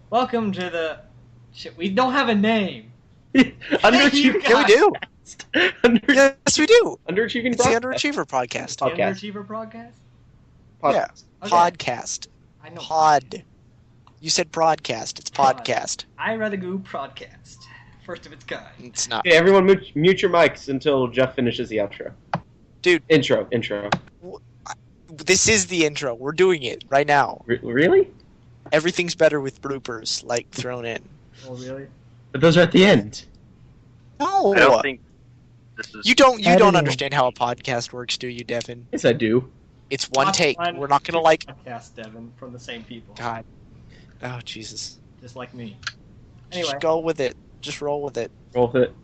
Welcome to the... Shit, we don't have a name. Underachieving. Yeah, we do. Yes, we do. Underachieving. It's the Underachiever podcast. The Underachiever podcast? Yeah. Okay. Podcast. I know. Pod. You said broadcast. It's podcast. I rather go podcast. First of its kind. It's not. Okay, everyone mute your mics until Jeff finishes the outro. Dude. Intro. This is the intro. We're doing it right now. Really? Everything's better with bloopers, like, thrown in. Oh, really? But those are at the end. No. I don't think this is... You don't understand how a podcast works, do you, Devin? Yes, I do. It's one take. We're not gonna like... Podcast, Devin, from the same people. God. Oh, Jesus. Just like me. Anyway. Just go with it. Just roll with it. Roll with it.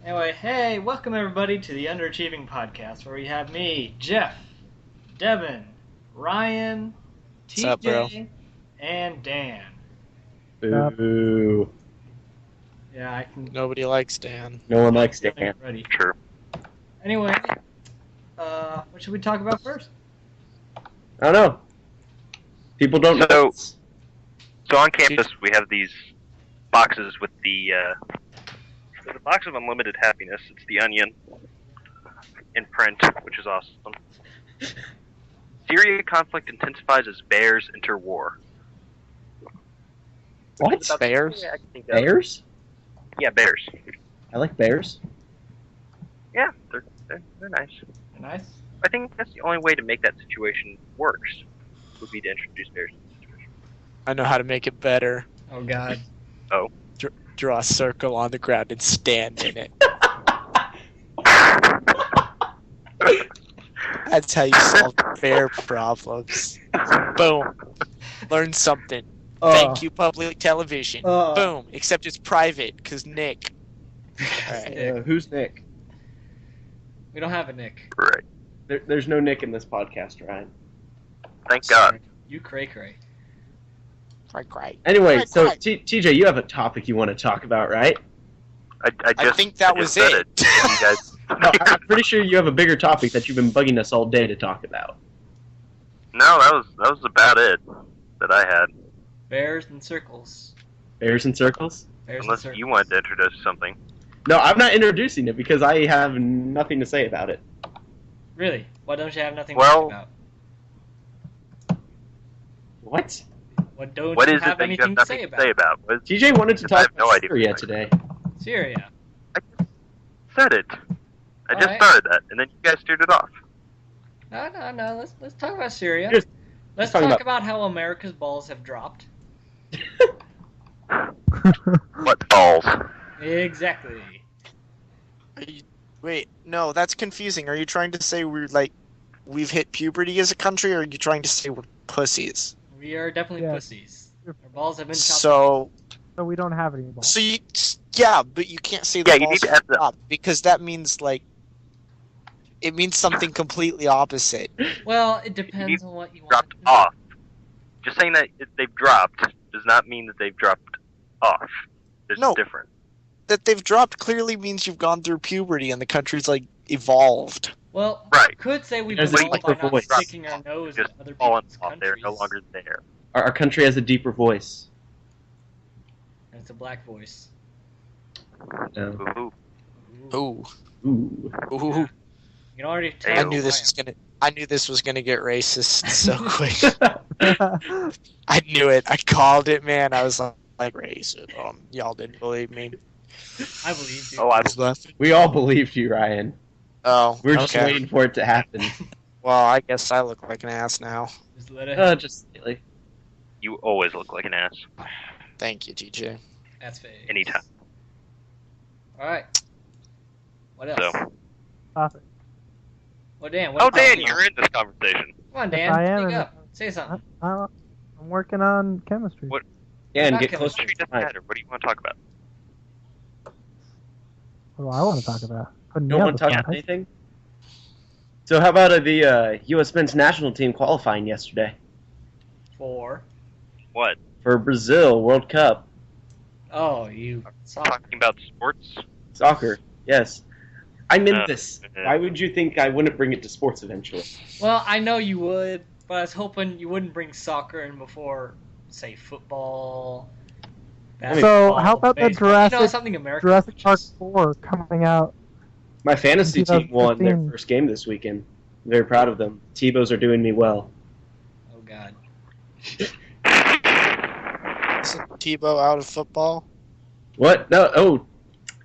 Anyway, hey, welcome everybody to the Underachieving podcast, where we have me, Jeff, Devin, Ryan, What's up, bro? TJ, and Dan. Boo. Yeah, I can... Nobody likes Dan. No one likes Dan. Get ready. Sure. Anyway, what should we talk about first? I don't know. People don't know. So on campus we have these boxes with the box of unlimited happiness. It's the Onion in print, which is awesome. Syria conflict intensifies as bears enter war. What? Bears? Yeah, I can think of. Bears? Yeah, bears. I like bears. Yeah, they're nice. Nice. I think that's the only way to make that situation worse, would be to introduce bears into the situation. I know how to make it better. Oh, God. Oh. Draw a circle on the ground and stand in it. That's how you solve bear problems. Boom. Learn something. Thank you, public television. Boom. Except it's private, because Nick. Alright. Who's Nick? We don't have a Nick. Right. There's no Nick in this podcast, Ryan. Thank God. You cray-cray. Great. Anyway, Right, so right. TJ, you have a topic you want to talk about, right? I think that was said it. You guys... No, I'm pretty sure you have a bigger topic that you've been bugging us all day to talk about. No, that was about it that I had. Bears and circles. Bears in circles? Bears Unless and circles. you wanted to introduce something. No, I'm not introducing it because I have nothing to say about it. Really? Why don't you have nothing Well- to talk about? What? What don't What you is have it that you anything have nothing to say about? What is... TJ wanted to I talk have no about idea Syria what to today. Syria. said it. I just Alright. started that, and then you guys steered it off. No. Let's talk about Syria. Just- Let's talking talk about- about how America's balls have dropped. What balls? Exactly. Wait, no, that's confusing. Are you trying to say we've hit puberty as a country, or are you trying to say we're pussies? We are definitely Yeah. pussies. Our balls have been chopped. So we don't have any balls. yeah, but you can't say the Yeah, you balls need to add the- up, because that means it means something completely opposite. Well, it depends on what you want. Dropped off. Just saying that they've dropped does not mean that they've dropped off. It's No. different. That they've dropped clearly means you've gone through puberty and the country's evolved. Well, Right. we could say we've There's a evolved by deeper not voice. sticking our nose Just in other fallen people's off. They're countries. no longer there. Our country has a deeper voice. And it's a black voice. No. Ooh. Ooh. Ooh. Ooh. You can already tell. Hey, I knew this was gonna get racist so quick. I knew it. I called it, man. I was like racism. Y'all didn't believe me. I believe you. Oh, I was laughing. We all believed you, Ryan. Oh, We're just okay. waiting for it to happen. Well, I guess I look like an ass now. Just let it. Just silly. You always look like an ass. Thank you, TJ. That's fake. Anytime. All right. What else? So. Topic. Well, Dan. What Oh, about Dan, you? you're in this conversation. Come on, Dan. I am Speak in up. Say something. I'm working on chemistry. What? Yeah, and Not get chemistry. closer It to doesn't time. matter. What do you want to talk about? What do I want to talk about? Putting Don't me on want to the talk about spot. anything? So how about the U.S. men's national team qualifying yesterday? For? What? For Brazil World Cup. Oh, you saw. Talking about sports? Soccer, yes. I'm in Uh, this. Why would you think I wouldn't bring it to sports eventually? Well, I know you would, but I was hoping you wouldn't bring soccer in before, say, football. So how about the baseball. Something American. Jurassic Park 4 coming out? My fantasy team won their 2015. first game this weekend. I'm very proud of them. Tebows are doing me well. Oh God. Isn't Tebow out of football? What? No. Oh,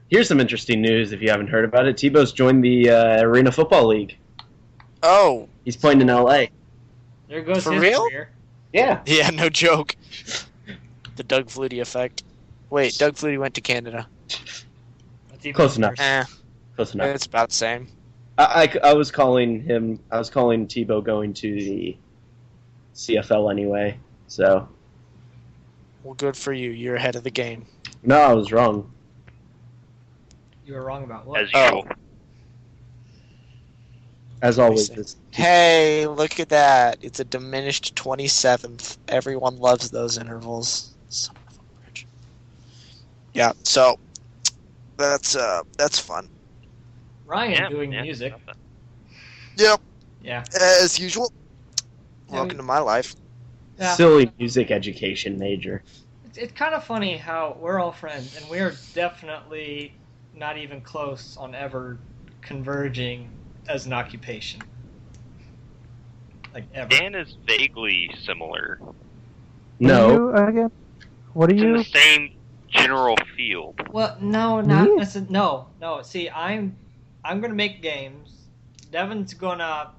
here's some interesting news if you haven't heard about it. Tebow's joined the Arena Football League. Oh. He's playing in LA. There goes For his real? career. Yeah. Yeah, no joke. The Doug Flutie effect. Wait, Doug Flutie went to Canada. That's even Close enough. worse. Close enough. It's about the same. I was calling Tebow going to the CFL anyway. So Well, good for you. You're ahead of the game. no, I was wrong. You were wrong about what? As usual. As always, see. this Hey, look at that. It's a diminished 27th. Everyone loves those intervals. Son of a bitch. Yeah, so that's fun. Ryan doing yeah. music. Yep, Yeah. as usual. Yeah, Welcome to my life. Yeah. silly music education major. It's kind of funny how we're all friends, and we're definitely not even close on ever converging as an occupation. Like, ever. Dan is vaguely similar. No, What are you again? What are It's in you? the same general field. Well, no, not Me? necessarily. No. See, I'm gonna make games. Devin's gonna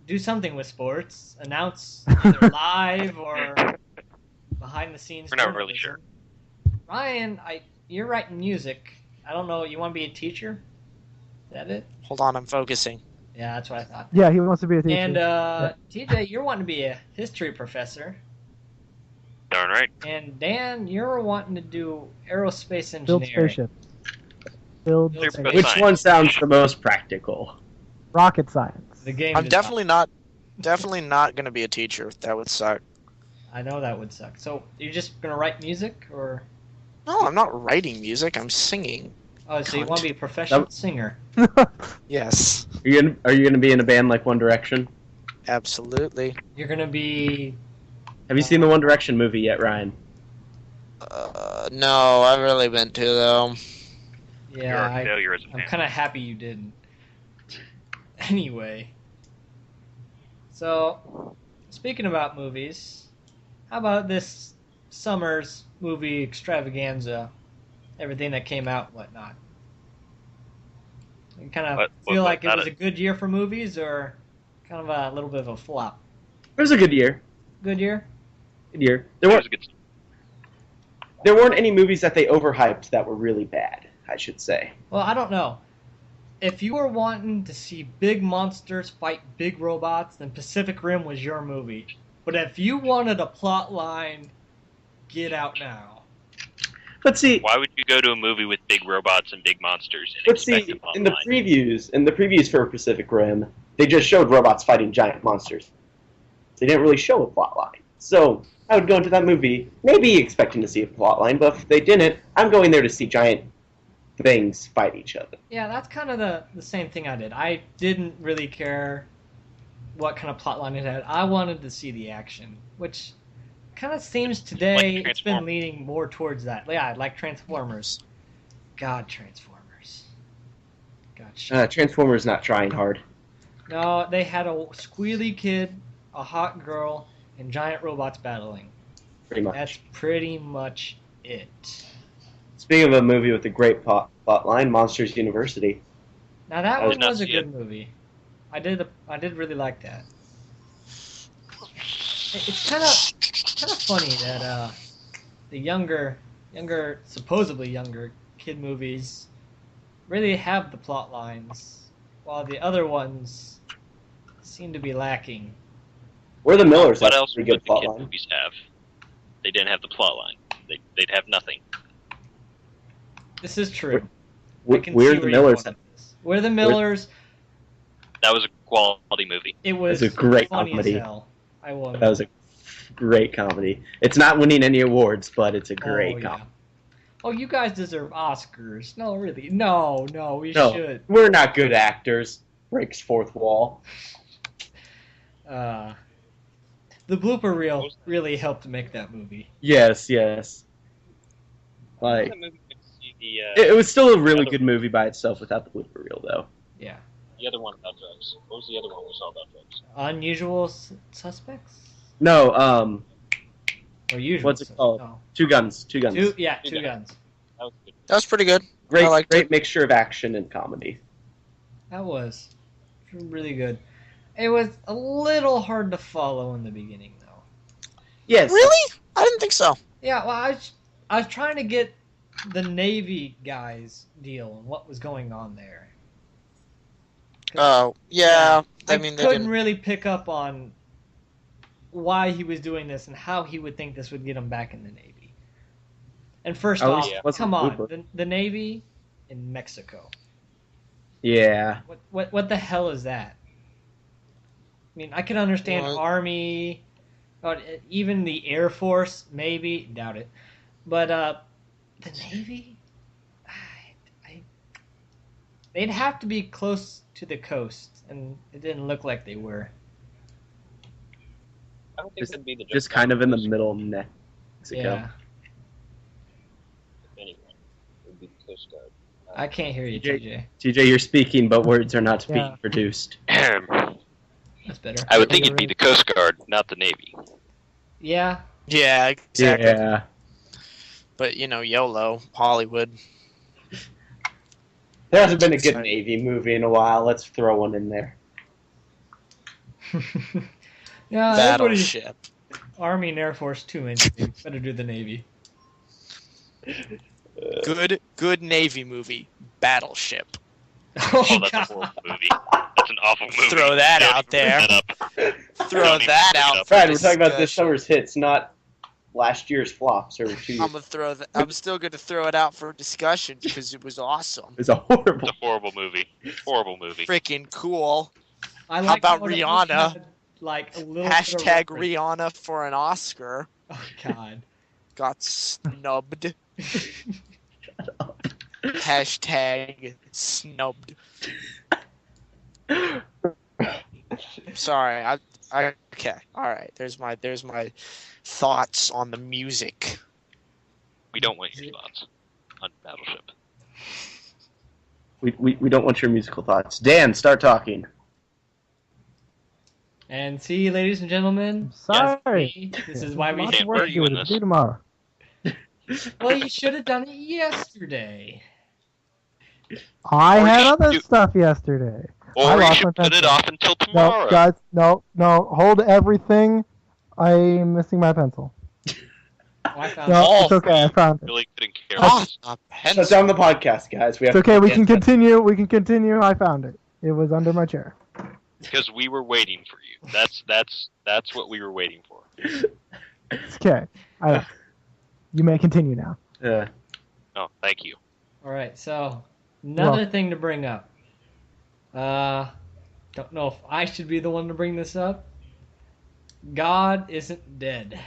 do something with sports, announce either live or behind the scenes. We're not really sure. Ryan, you're writing music. I don't know. You want to be a teacher? Is that it? Hold on, I'm focusing. Yeah, that's what I thought. Yeah, he wants to be a teacher. And TJ, you're wanting to be a history professor. Darn right. And Dan, you're wanting to do aerospace Build engineering. spaceship. Build Build spaceship. which science. one sounds the most practical? Rocket science. The game. I'm design. definitely not going to be a teacher. That would suck. I know that would suck. So you're just gonna write music, or No, I'm not writing music. I'm singing. oh, so you Cunt. want to be a professional Nope. singer? Yes, Are you gonna be in a band like One Direction? absolutely. You're gonna be. Have you seen the One Direction movie yet, Ryan? No, I've really been to though. You're Yeah, a failure as a I'm fan. kind of happy you didn't. Anyway, so speaking about movies, how about this summer's movie extravaganza? Everything that came out, and whatnot. You kind of What feel like it about was a good year for movies, or kind of a little bit of a flop. It was a good year. Good year. Good year. It was a good. There weren't any movies that they overhyped that were really bad, I should say. Well, I don't know. If you were wanting to see big monsters fight big robots, then Pacific Rim was your movie. But if you wanted a plot line, Get Out Now. But see, Why would you go to a movie with big robots and big monsters and but expect see, a plot in the line? previews for Pacific Rim, they just showed robots fighting giant monsters. They didn't really show a plot line. So I would go into that movie maybe expecting to see a plot line, but if they didn't, I'm going there to see giant things fight each other. Yeah, that's kind of the same thing I did. I didn't really care what kind of plot line it had. I wanted to see the action, which kind of seems today Like it's been Transformers. leaning more towards that. Yeah, like Transformers. God, Transformers. God, shit. Transformers not trying hard. No, they had a squealy kid, a hot girl, and giant robots battling. Pretty much. That's pretty much it. Speaking of a movie with a great plot line, Monsters University. Now that I one did not was a see good movie. I did really like that. It's kind of funny that the younger, supposedly younger kid movies really have the plot lines, while the other ones seem to be lacking. We're the Millers. What have a else would pretty the good plot kid line. movies have? They didn't have the plot line. They'd have nothing. This is true. I We're can the see where you're Millers. going with this. We're the Millers. That was a quality movie. It was It's a great funny comedy. as hell. I will. That was a great comedy. It's not winning any awards, but it's a great Oh, comedy. yeah. Oh, you guys deserve Oscars. No, really. No, we No, should. we're not good actors. Breaks fourth wall. The blooper reel really helped make that movie. Yes. What was Like, that movie with it was still a really other- good movie by itself without the blooper reel, though. Yeah. the other one about drugs? What was the other one we saw about drugs? Unusual Suspects? No, Or Usual What's it Suspects? called? No. Two Guns. Two Two Guns. That was good. That was pretty good. Great, I liked great it. mixture of action and comedy. That was really good. It was a little hard to follow in the beginning, though. Yes. Really? I didn't think so. Yeah, well, I was trying to get the Navy guys deal and what was going on there. Oh, yeah. I mean, they couldn't didn't. really pick up on why he was doing this and how he would think this would get him back in the Navy. And first At off, least it wasn't come on, Uber. the Navy in Mexico. Yeah. What the hell is that? I mean, I can understand What? Army, even the Air Force, maybe, doubt it. But the Navy, they'd have to be close to the coast, and it didn't look like they were. I don't think that'd be the Just kind of in the middle of Mexico. Yeah, Anyway, it would be the Coast Guard. I can't hear you, TJ. TJ, you're speaking, but words are not being Yeah. produced. That's better. I would think it'd be the Coast Guard, not the Navy. Yeah, Yeah, exactly. Yeah. But, YOLO, Hollywood. There hasn't been a good Navy movie in a while. Let's throw one in there. yeah. Everybody's Battleship. Army and Air Force too many. Better do the Navy. Good Navy movie. Battleship. Oh, Oh, that's God. a horrible movie. That's an awful movie. Throw that Don't out even there. bring that up. Throw Don't even that bring it out. up. for Right, we're talking about this discussion. summer's hits, not last year's flops or 2 years. I'm gonna throw that. I'm still gonna throw it out for discussion because it was awesome. It's a horrible. It's a horrible movie. Horrible movie. Freaking cool. I How about how it Rihanna? had, like a little Hashtag bit of Rihanna for an Oscar. Oh God. Got snubbed. Hashtag snubbed. Sorry. I okay. All right. There's my thoughts on the music. We don't want your thoughts on Battleship. We don't want your musical thoughts. Dan, start talking. And see, ladies and gentlemen, Sorry. this is why we. Lots of can't work work to you do in to this. do tomorrow. Well, you should have done it yesterday. I Or had you other do- stuff yesterday. I Or you lost my should put it pencil. off until tomorrow. No, guys, no, hold everything. I'm missing my pencil. Oh, I found No, Oh, it's okay. I found it. Really couldn't care. Ah, less. a Shut pencil. down the podcast, guys. We have It's okay. to We can continue. We can continue. I found it. It was under my chair. Because we were waiting for you. That's what we were waiting for. It's okay. You may continue now. Oh, thank you. All right, so another Well- thing to bring up. Don't know if I should be the one to bring this up. God isn't dead.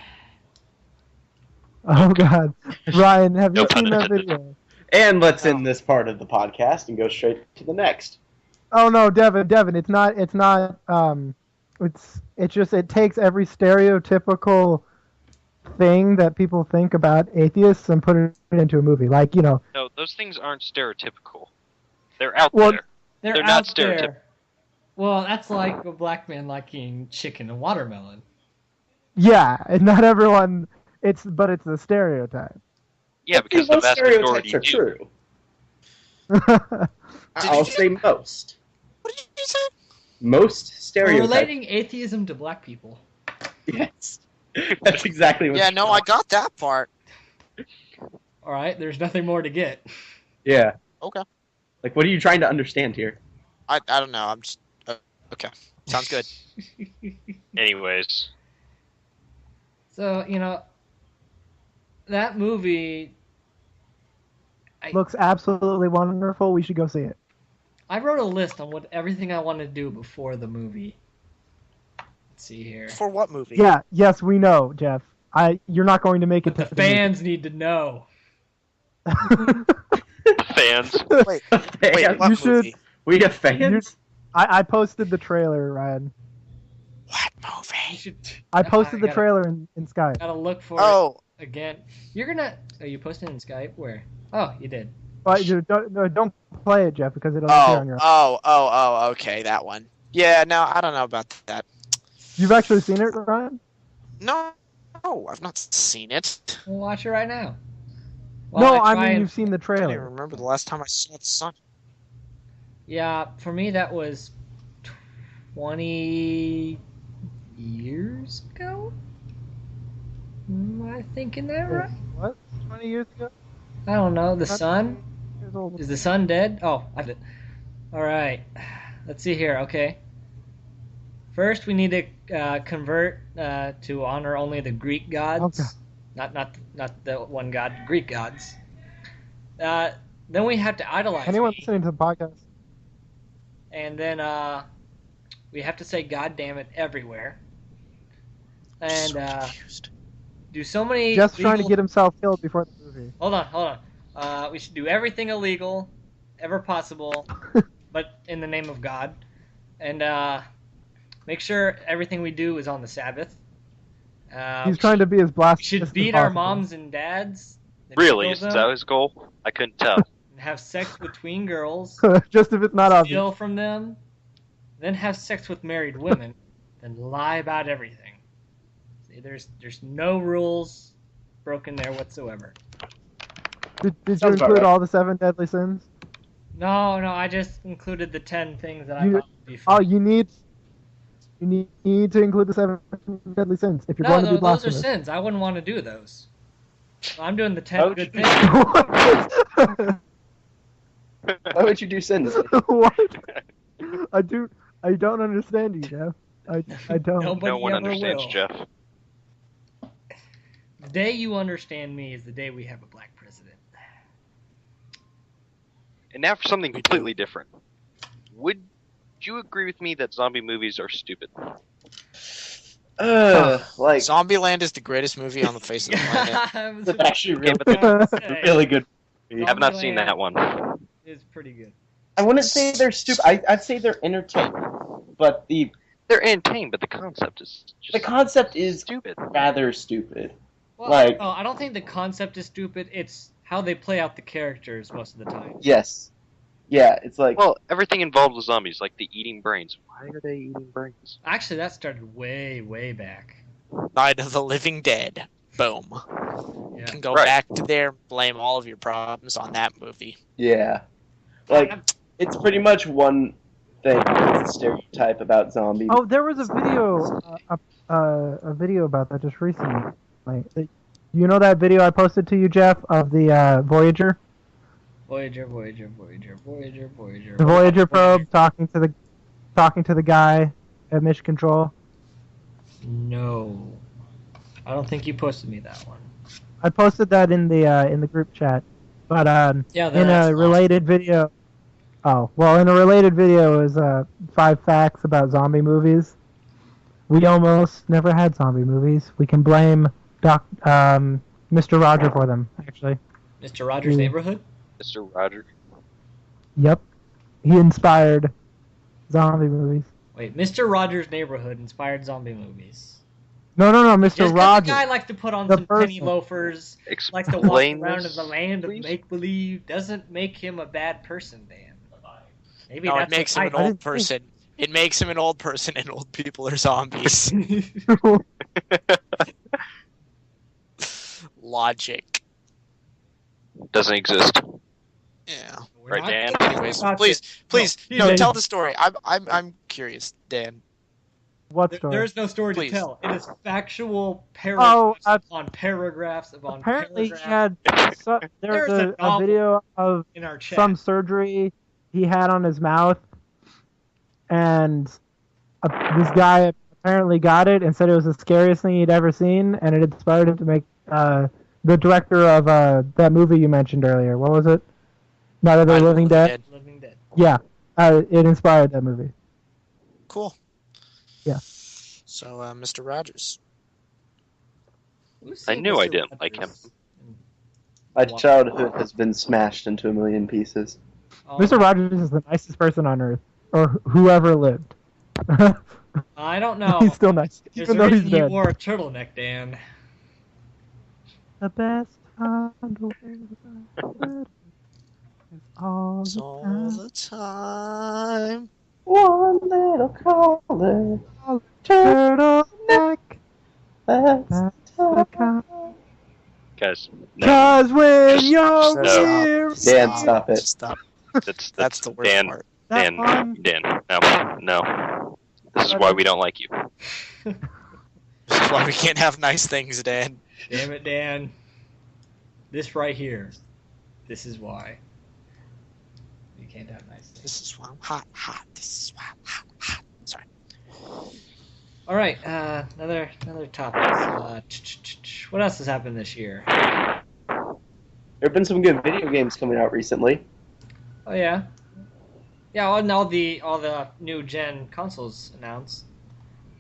Oh God, Ryan, have you No pun seen that intended. video? And let's end this part of the podcast and go straight to the next. Oh no, Devin, it's not. It's just it takes every stereotypical thing that people think about atheists and put it into a movie. Like No, those things aren't stereotypical. They're out Well, there. They're They're out not there. Well, that's like a black man liking chicken and watermelon. yeah, and not everyone. But it's a stereotype. Yeah, because the Most vast stereotypes majority are do. true. Did I'll you say most. What did you say? Most We're stereotypes. relating atheism to black people. Yes. That's exactly what. Yeah, no, I got that part. All right, there's nothing more to get. Yeah. Okay. Like, what are you trying to understand here? I don't know. I'm just okay. Sounds good. Anyways, So, that movie, Looks absolutely wonderful. We should go see it. I wrote a list on everything I want to do before the movie. Let's see here. For what movie? Yeah, yes, we know, Jeff. You're not going to make it But to the fans need to know. Fans. Wait, Fans. what You should- movie? We have fans? I posted the trailer, Ryan. What You movie? should. I posted the gotta- trailer in Skype. Gotta look for Oh, it again. You're gonna. Oh, you posted it in Skype? Where? Oh, you did. But don't play it, Jeff, because it'll appear on your. okay, that one. Yeah, no, I don't know about that. You've actually seen it, Ryan? No, I've not seen it. We'll watch it right now. No, I try mean and- you've seen the I can't even trailer. remember the last time I saw the sun. Yeah, for me that was 20 years ago. Am I thinking that right? What? 20 years ago? I don't know. The Not sun? Years old. Is the sun dead? Oh, I did. All right. Let's see here. Okay. First, we need to convert to honor only the Greek gods, Okay. not the one god, Greek gods. Then we have to idolize Anyone me, listening to the podcast? and then we have to say "God damn it" everywhere, and So confused. do so many. Just trying to legal- get himself killed before the movie. Hold on. We should do everything illegal, ever possible, but in the name of God, and make sure everything we do is on the Sabbath. He's trying to be as We blasphemous should as beat our possible. moms and dads. then Really? kill Is them, that his goal? I couldn't tell. and have sex with tween girls, Just if it's not obvious. steal from them, then have sex with married women, then lie about everything. See, there's no rules broken there whatsoever. Did you Sounds about include right. all the 7 deadly sins? No, I just included the 10 things that I You- thought would be Oh, fun. you need to include the 7 deadly sins if you're No, going to be those are blasphemous. sins. I wouldn't want to do those. I'm doing the 10 Oh, good you- things. Why would you do sins? What? I don't understand you, Jeff. I don't. Nobody No one ever understands will. Jeff. The day you understand me is the day we have a black president. And now for something completely different. Would you agree with me that zombie movies are stupid? Like, Zombieland is the greatest movie on the face of the planet. I was it's actually really, but really good. I have not seen that one. It's pretty good. I wouldn't say they're stupid. I'd say they're entertaining. But the They're entertaining, but the concept is just concept is stupid. rather stupid. Well, Like- I don't think the concept is stupid. It's how they play out the characters most of the time. Yes. Yeah, it's like Well, everything involved with zombies, like the eating brains. Why are they eating brains? Actually, that started way, way back. Night of the Living Dead. Boom. Yeah. You can go Right. back to there and blame all of your problems on that movie. yeah. Like it's pretty much one thing. It's a stereotype about zombies. Oh, there was a video, a video about that just recently. Like, you know that video I posted to you, Jeff, of the Voyager, Voyager. the Voyager probe talking to the guy at Mission Control. No, I don't think you posted me that one. I posted that in the group chat, but Yeah, in that's a related video. Oh, well, in a related video is 5 facts about zombie movies. We almost never had zombie movies. We can blame Mr. Roger for them, actually. Mr. Rogers' Mm. Neighborhood. Mr. Roger. Yep. He inspired zombie movies. Wait, Mr. Rogers' Neighborhood inspired zombie movies. No, Mr. Just 'cause the Rogers. guy likes to put on The some penny person. loafers, likes to walk Explain around in this, the land of please? make believe, doesn't make him a bad person, Dan. Maybe No, that's it makes what him an I old didn't think- person. It makes him an old person, and old people are zombies. Logic. Doesn't exist. Yeah. We're Right, not Dan? talking Anyways, about please, No, no, Dan. tell the story. I'm curious, Dan. What There- story? There's no story Please. to tell. It is factual paragraphs on paragraphs upon Apparently, he paragraphs had There's there's a a novel. video of in our chat. some surgery he had on his mouth, and this guy apparently got it and said it was the scariest thing he'd ever seen, and it inspired him to make the director of that movie you mentioned earlier. What was it? Night of the Living Dead. Living Dead. Yeah, it inspired that movie. Cool. Yeah. So, Mr. Rogers. Who's I seen knew I Mr. didn't like him. Rogers? My childhood has been smashed into a million pieces. Oh, Mr. Rogers is the nicest person on earth, or whoever lived. I don't know. He's still nice, There's even a though he's reason he dead. wore a turtleneck, Dan. The best underwear is all It's the all time. the time. One little collar, Turtleneck. that's That's the kind. Guys, no. Cause when Just- you're just stop. here, Dan, stop it. Stop. That's That's the worst Dan. part. Dan. fun? Dan. No. This is why we don't like you. This is why we can't have nice things, Dan. Damn it, Dan. This right here. This is why. You can't have nice things. This is why I'm hot. This is why I'm hot. Sorry. All right, another topic. What else has happened this year? There have been some good video games coming out recently. Oh yeah, yeah. And all the new gen consoles announced.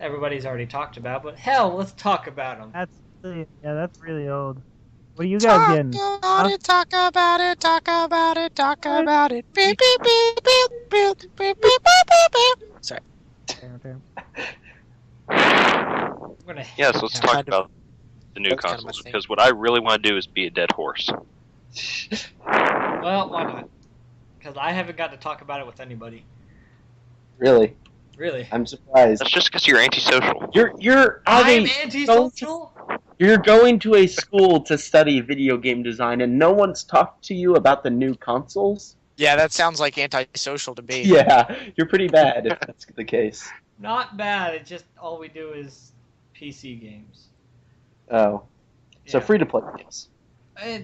Everybody's already talked about, but hell, let's talk about them. That's really old. What are you guys getting? Talk about it. Beep, beep, beep, beep, beep, beep, beep, beep, beep. Sorry. Damn. I'm gonna Yeah, so let's hate talk Kind of- about the new that's kind of my consoles, thing. because what I really want to do is be a dead horse. Well, why not? Because I haven't got to talk about it with anybody. Really, Really. I'm surprised. That's just because you're antisocial. You're I'm having antisocial? You're going to a school to study video game design, and no one's talked to you about the new consoles? Yeah, that sounds like antisocial to me. Yeah, you're pretty bad if that's the case. Not bad. It's just all we do is PC games. Oh, so Yeah. free-to-play games.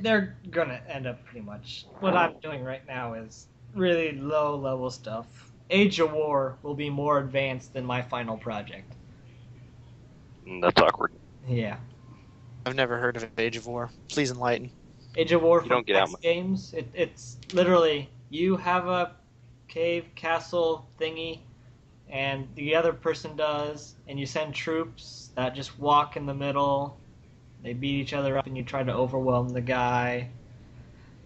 They're gonna end up pretty much. What I'm doing right now is really low-level stuff. Age of War will be more advanced than my final project. That's awkward. Yeah. I've never heard of Age of War. Please enlighten. Age of War You for don't get out X much. games. It's literally you have a cave castle thingy, and the other person does, and you send troops that just walk in the middle. They beat each other up, and you try to overwhelm the guy.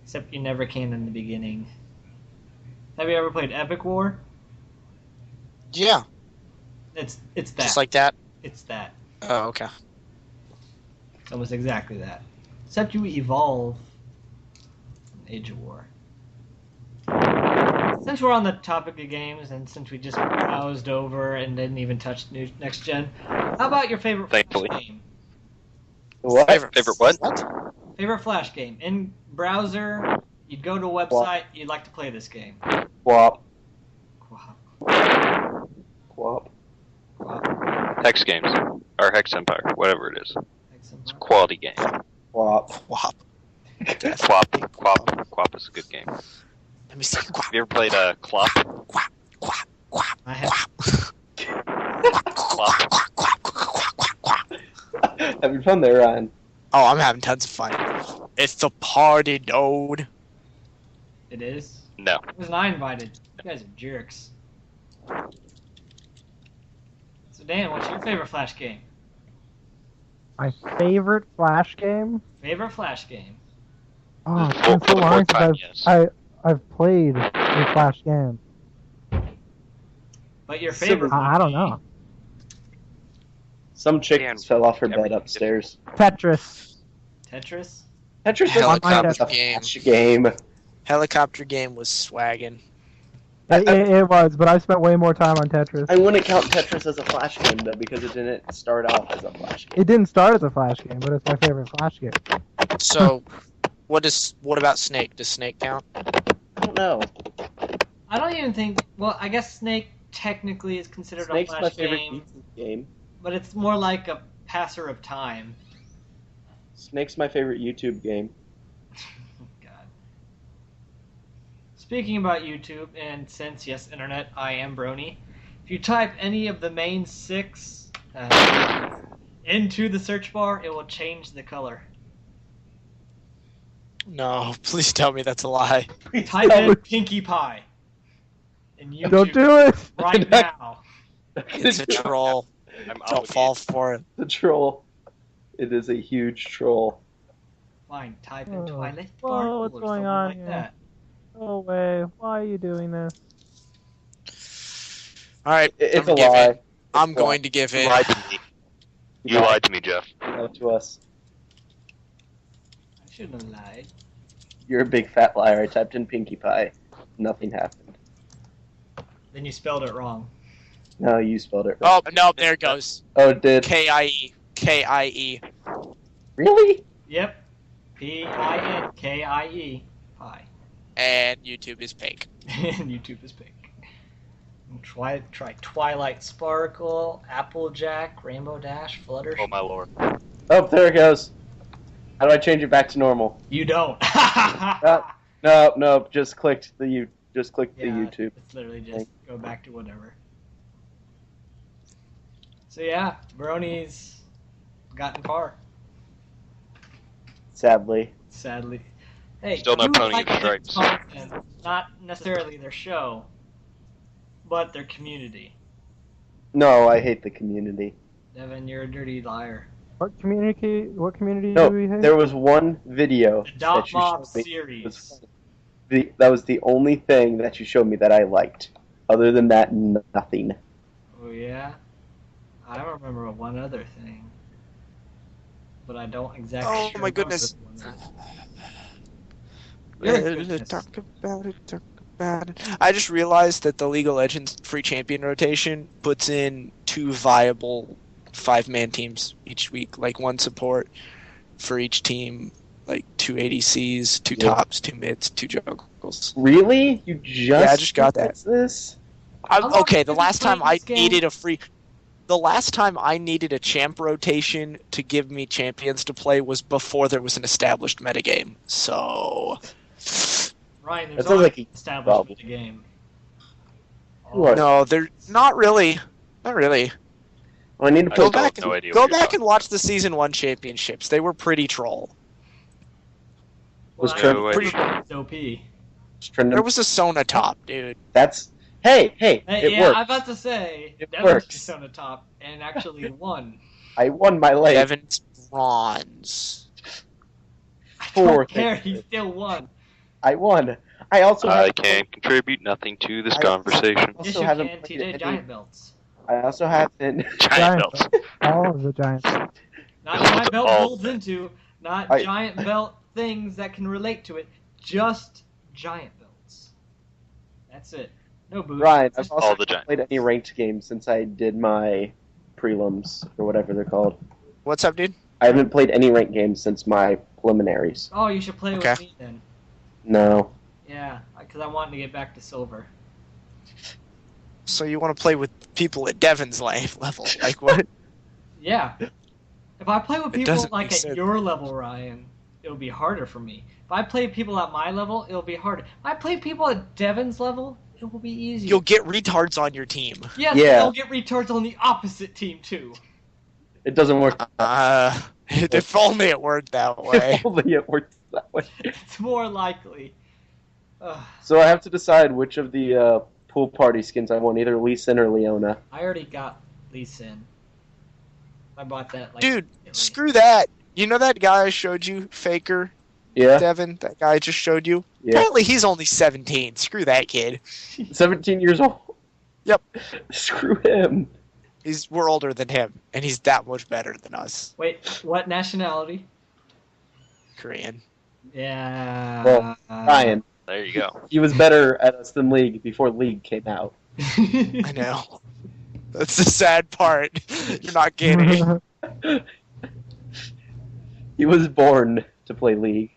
Except you never can in the beginning. Have you ever played Epic War? Yeah, It's that. just like that. It's that. Oh, okay. It's almost exactly that. Except you evolve in Age of War. Since we're on the topic of games, and since we just browsed over and didn't even touch next gen, how about your favorite Thankfully. Flash game? What? Favorite what? Favorite Flash game. In browser, you'd go to a website, you'd like to play this game. Quap. Wow. Quap. Hex games. Or Hex Empire, whatever it is. It's a Excellent. quality game. Quap. Quap. Quap is a good game. Have Let me see. Quap. you ever played Clop? Quap. Quap. Quap. I have. Quap. Quap. Quap. Quap. Quap. Quap. Having fun there, Ryan. Oh, I'm having tons of fun. It's the party, dude. It is. No. Wasn't I invited? You guys are jerks. So Dan, what's your favorite Flash game? My favorite Flash game? Favorite Flash game? Oh, it's For been so the long fourth time, since yes. I've played a Flash game. But your favorite? I don't know. Some chick Dan, fell off her bed everything upstairs. Tetris. Tetris? Tetris Helicopter is a game. Flash game. Helicopter game was swaggin'. It was, but I spent way more time on Tetris. I wouldn't count Tetris as a Flash game, though, because it didn't start off as a Flash game. It didn't start as a Flash game, but it's my favorite Flash game. So, what about Snake? Does Snake count? I don't know. I don't even think. Well, I guess Snake technically is considered Snake's a my Flash favorite game, YouTube game. but it's more like a passer of time. Snake's my favorite YouTube game. God. Speaking about YouTube, and since yes, internet, I am Brony. If you type any of the main 6 into the search bar, it will change the color. No, please tell me that's a lie. Type in Pinkie Pie. In YouTube Don't do it! right now. It's a troll. I'm Don't obligated. fall for it. The troll. It is a huge troll. Fine, type in Oh. Twilight Whoa, Sparkle what's or going something on like here? that. No way. Why are you doing this? All right, It's a I'm giving. lie. I'm going to give You in. lied to me. You lied to me, Jeff. Not to us. I shouldn't have lied. You're a big fat liar. I typed in Pinkie Pie. Nothing happened. Then you spelled it wrong. No, you spelled it right. Oh no, there it goes. Oh, it did. K-I-E. K-I-E. Really? Yep. Pinkie. Pie. And YouTube is pink. And YouTube is pink. Try Twilight Sparkle, Applejack, Rainbow Dash, Fluttershy. Oh my lord. Oh, there it goes. How do I change it back to normal? You don't. No. Just clicked the YouTube. It's literally just go back to whatever. So yeah, Brony's gotten far. Sadly. Sadly. Hey, Still no you Pony like their Stripes. content, not necessarily their show, but their community. No, I hate the community. Devin, you're a dirty liar. What community No, do we hate? there was one video The Dot that you Mob showed me. series. That was the only thing that you showed me that I liked. Other than that, nothing. Oh yeah? I don't remember one other thing. But I don't exactly Oh, my remember goodness. this one. You're a goodness. Talk about it. I just realized that the League of Legends free champion rotation puts in 2 viable 5-man teams each week, like 1 support for each team, like 2 ADCs, 2 Yeah. tops, 2 mids, 2 juggles. Really? You just I just got that. fixed this? How long Okay, have the you last been time playing I this game? needed a free. The last time I needed a champ rotation to give me champions to play was before there was an established metagame. So. Ryan, That there's sounds always like a established problem. with the game. You are- No, they're not really. Not really. Well, I need to I play. Go still back, have no idea go what you're back talking and watch the season 1 championships. They were pretty troll. Was Well, Trent I pretty- it's OP. Trending? There was a Sona top, dude. That's hey, Hey, it yeah, works. I'm about to say, It Devin works. was on the top and actually won. I won my leg. Devin's bronze. I Four don't care, things. he still won. I won. I also I have, can contribute nothing to this I- conversation. also Yes, you haven't can, played TJ any- Giant Belts. I also haven't. Giant belts. All of the Giants. Not Giant Belt All builds into, not I- Giant Belt things that can relate to it, just Giant Belts. That's it. No boots. Ryan, I've Just- also All the not giant played any ranked games since I did my prelims or whatever they're called. What's up, dude? I haven't played any ranked games since my preliminaries. Oh, you should play Okay. with me then. No. Yeah, because I want to get back to silver. So you want to play with people at Devin's level? Like what? Yeah. If I play with It people doesn't like make at sense. your level, Ryan, it'll be harder for me. If I play people at my level, it'll be harder. If I play people at Devin's level, it will be easier. You'll get retards on your team. Yes, Yeah. they'll get retards on the opposite team too. It doesn't work. If only it worked that way. If only it works that way. It's more likely. Ugh, So I have to decide which of the pool party skins I want, either Lee Sin or Leona. I already got Lee Sin. I bought that like Dude, immediately. screw that. You know that guy I showed you, Faker, Yeah? Devin? That guy I just showed you? Yeah. Apparently he's only 17. Screw that kid. 17 years old? Yep. Screw him. We're older than him, and he's that much better than us. Wait, what nationality? Korean. Yeah. Well, Ryan, There you go. he was better at us than League before League came out. I know. That's the sad part. You're not getting. He was born to play League.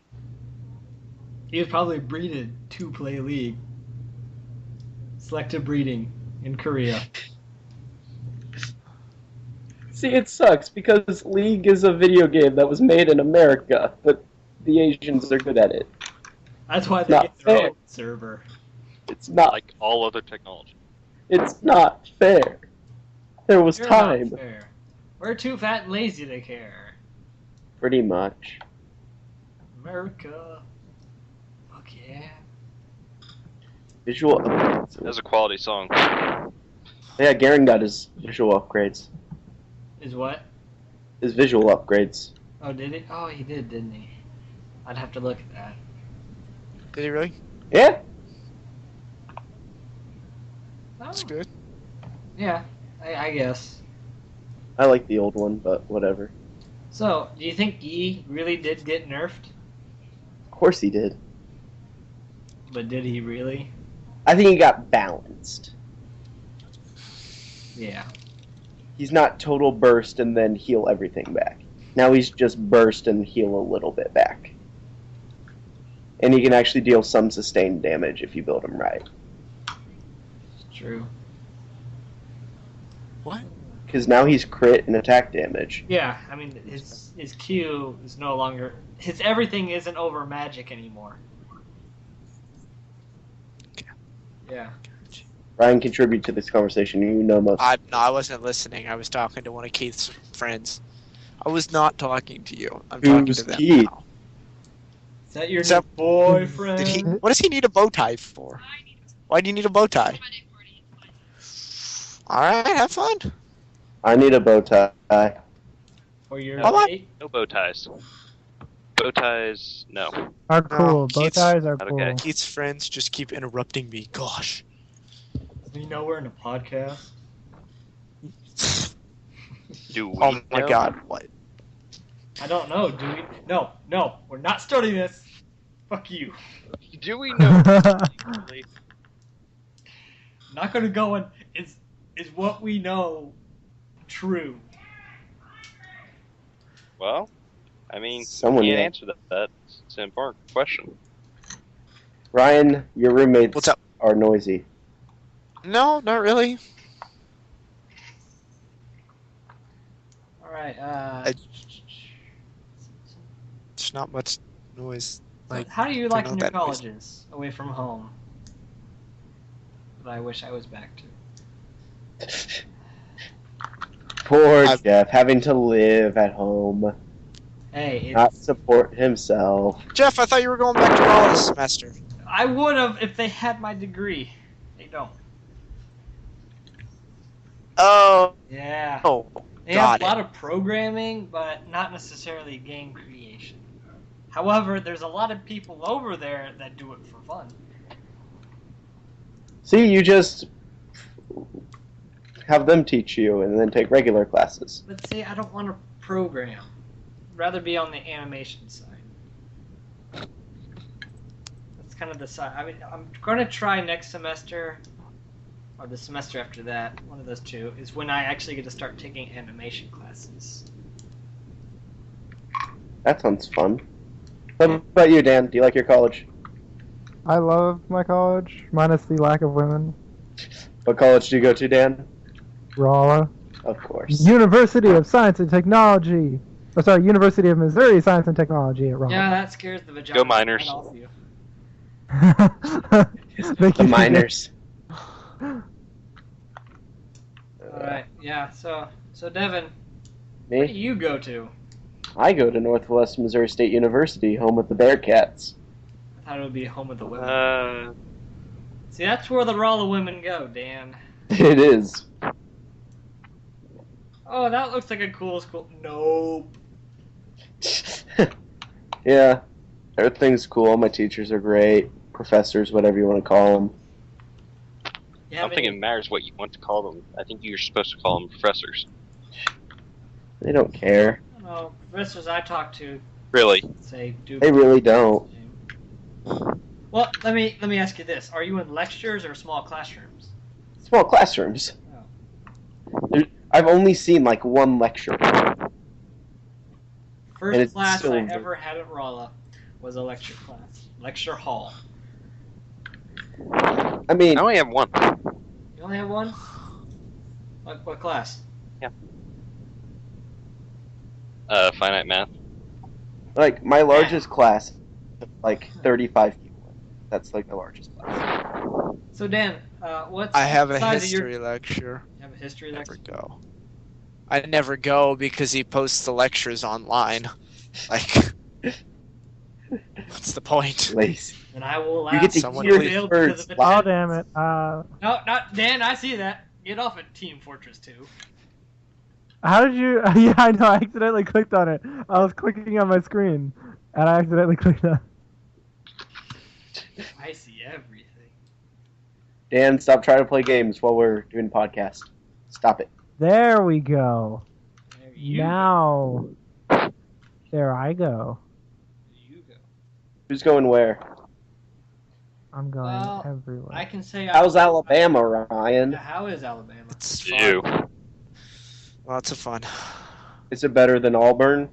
He was probably breeded to play League. Selective breeding in Korea. See, it sucks because League is a video game that was made in America, but the Asians are good at it. That's why they Not get their fair. own server. It's not. Like all other technology. It's not fair. There was You're time, not fair. We're too fat and lazy to care. pretty much. America. Fuck yeah. Visual upgrades. That's a quality song. Yeah, Garen got his visual upgrades. Is what? His visual upgrades. Oh, did he? Oh, he did, didn't he? I'd have to look at that. Did he really? Yeah. That's Oh, good. yeah, I guess. I like the old one, but whatever. So, do you think Yi really did get nerfed? Of course he did. But did he really? I think he got balanced. Yeah. He's not total burst and then heal everything back. Now he's just burst and heal a little bit back. And he can actually deal some sustained damage if you build him right. True. What? Because now he's crit and attack damage. Yeah, I mean, his Q is no longer... His everything isn't over magic anymore. Yeah. Ryan, contribute to this conversation. You know most. No, I wasn't listening. I was talking to one of Keith's friends. I was not talking to you. I'm talking Who's to them Keith? now. Is that your Is that- new boyfriend? What does he need a bow tie for? Why do you need a bow tie? Alright, have fun. I need a bow tie. Or your Come on. date? No bow ties. Bow ties, no. Are cool. Bow Keith's- ties are not cool. okay. Keith's friends just keep interrupting me. Gosh. You know we're in a podcast. Do we Oh my know? god, what? I don't know. Do we? No, we're not starting this. Fuck you. Do we know? Not gonna go in. Is what we know true? Well, I mean, Someone you can't know. answer that. It's an important question. Ryan, your roommates What's up? are noisy. No, not really. All right. It's not much noise. Like, how do you they're like not in your that noisy. colleges away from home? That I wish I was back to. Poor I've- Jeff, having to live at home, Hey, not it's, support himself. Jeff, I thought you were going back to Raleigh this semester. I would have if they had my degree. They don't. Oh, Yeah. oh, They have got a lot it. of programming, but not necessarily game creation. However, there's a lot of people over there that do it for fun. See, you just have them teach you and then take regular classes. But see, I don't want to program. I'd rather be on the animation side. That's kind of the side. I mean, I'm going to try next semester, or the semester after that, one of those two, is when I actually get to start taking animation classes. That sounds fun. What about you, Dan? Do you like your college? I love my college, minus the lack of women. What college do you go to, Dan? Rolla. Of course. University of Science and Technology. Oh, sorry, University of Missouri Science and Technology at Rolla. Yeah, that scares the vagina Go Miners. right off you. Thank The you. miners. Alright, yeah, so Devin, where do Me? you go to? I go to Northwest Missouri State University, home of the Bearcats. I thought it would be home of the women. Uh, See, that's where the Rolla women go, Dan. It is. Oh, that looks like a cool school. Nope. Yeah, everything's cool. My teachers are great. Professors, whatever you want to call them. You I have don't think any- it matters what you want to call them. I think you're supposed to call them professors. They don't care. I don't know. Professors I talk to Really? say do. They really don't. Well, let me ask you this: are you in lectures or small classrooms? Small classrooms. I've only seen like one lecture. And First it's class still I in the- ever had at Rolla was a lecture class, lecture hall. I mean, I only have one. You only have one? What class? Finite math. like my largest class, like 35 people. That's like the largest class. So Dan, what's I have a besides of history lecture. You have a history Never lecture. go. I never go because he posts the lectures online. Like, what's the point? Lazy. And I will laugh. You get to Someone hear please- the words. Oh, damn it. No, not Dan. I see that. Get off at Team Fortress 2. How did you? Yeah, I know. I accidentally clicked on it. I was clicking on my screen, and I accidentally clicked on. I see everything. Dan, stop trying to play games while we're doing podcast. Stop it. There we go. There you Now, there I go. You go. Who's going where? I'm going Well, everywhere. I can say. How's Alabama, Ryan? How is Alabama? It's You. fun. Lots of fun. Is it better than Auburn?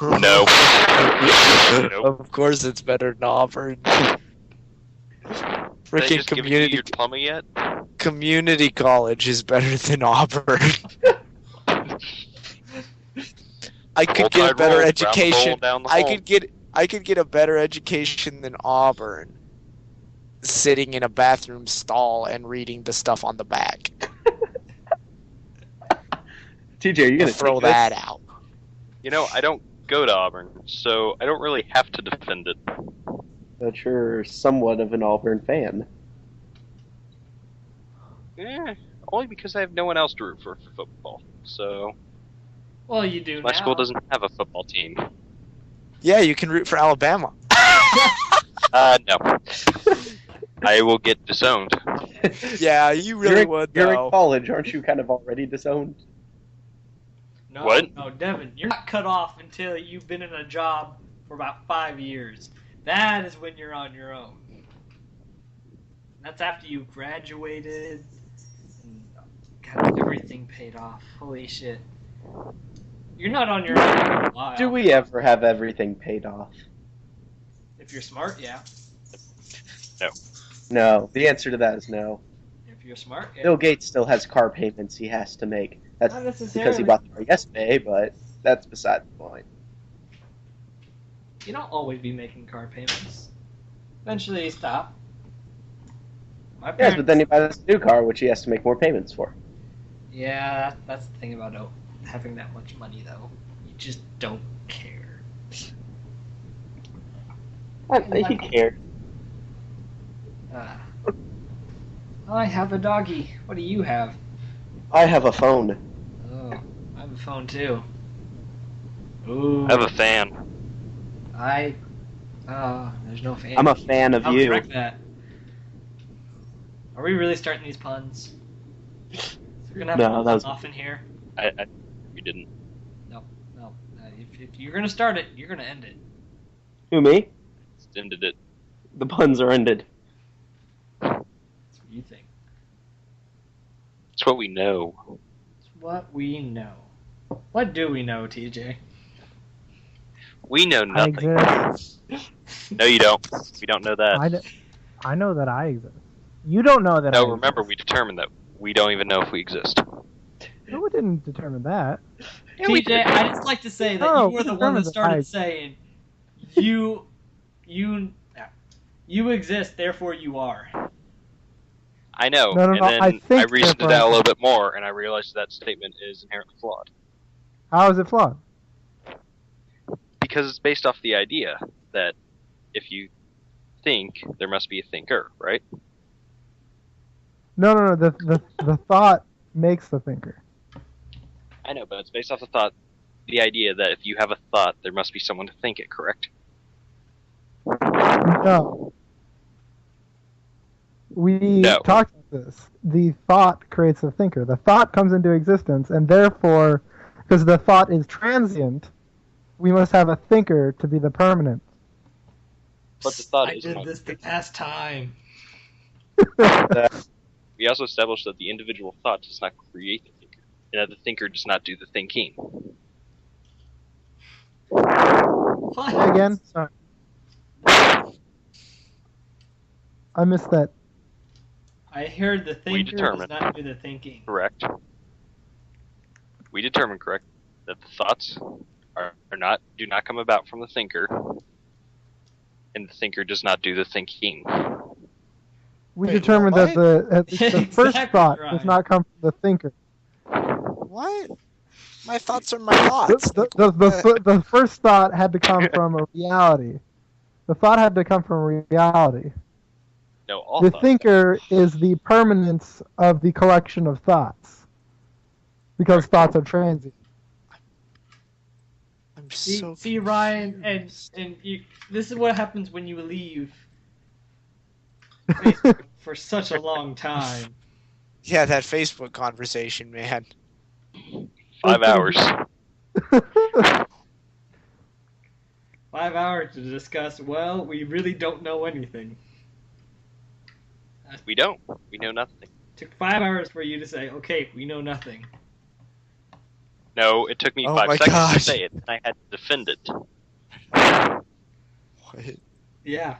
No. Nope. Of course, it's better than Auburn. Did I Freaking just give you your community diploma yet? community college is better than Auburn. I could get a better education. I could get a better education than Auburn. Sitting in a bathroom stall and reading the stuff on the back. TJ, are you gonna Throw take this? that out. You know, I don't go to Auburn, so I don't really have to defend it. But you're somewhat of an Auburn fan. Only because I have no one else to root for football. So Well, you do my now. school doesn't have a football team. Yeah, you can root for Alabama. No. I will get disowned. Yeah, you really would, You're though. in college, aren't you kind of already disowned? No, What? No, Devin, you're not cut off until you've been in a job for about 5 years. That is when you're on your own. That's after you graduated and got everything paid off. Holy shit. You're not on your own for a while. Do we ever have everything paid off? If you're smart, yeah. No. The answer to that is no. If you're smart, yeah. Bill Gates still has car payments he has to make. That's Not because necessarily. he bought the car yesterday, but that's beside the point. You don't always be making car payments. Eventually you stop. My Yes, parents, but then he buys a new car, which he has to make more payments for. Yeah, that's the thing about having that much money, though. You just don't care. He cared. I have a doggy. What do you have? I have a phone. Oh, I have a phone too. Ooh. I have a fan. There's no fan. I'm a fan of I'll you. correct that. Are we really starting these puns? So we're gonna have No, to that was- off in here. We didn't. No. If you're gonna start it, you're gonna end it. Who, me? Ended it. The puns are ended. That's what you think. It's what we know. It's what we know. What do we know, TJ? We know I nothing. exist. No, you don't. We don't know that. I know that I exist. You don't know that I No, exist. remember, we determined that we don't even know if we exist. No, we didn't determine that. Yeah, we TJ, did. I just like to say that Oh, you were the we one that determined that started I- saying, you exist, therefore you are. I know. No, and then I I think reasoned it therefore- out a little bit more, and I realized that statement is inherently flawed. How is it flawed? Because it's based off the idea that if you think, there must be a thinker, right? No. The thought makes the thinker. I know, but it's based off the idea that if you have a thought, there must be someone to think it, correct? No. We No. talked about this. The thought creates a thinker. The thought comes into existence, and therefore, because the thought is transient, we must have a thinker to be the permanent. But the thought I is did not. this to pass time. We also established that the individual thought does not create the thinker, and that the thinker does not do the thinking. What? Again? Sorry. I missed that. I heard the thinker does determined. not do the thinking. Correct. We determined, correct, that the thoughts do not come about from the thinker, and the thinker does not do the thinking. We Wait, determined that the first Exactly thought right. does not come from the thinker. What? My thoughts are my The, thoughts. the first thought had to come from a reality. The thought had to come from reality. No, all The thoughts. thinker is the permanence of the collection of thoughts. because thoughts are transient. I'm See, so see Ryan, confused. and you, this is what happens when you leave Facebook for such a long time. Yeah, that Facebook conversation, man. 5 hours. 5 hours to discuss, well, we really don't know anything. We don't. We know nothing. Took 5 hours for you to say, okay, we know nothing. No, it took me Oh 5 my seconds to God. say it, and I had to defend it. What? Yeah.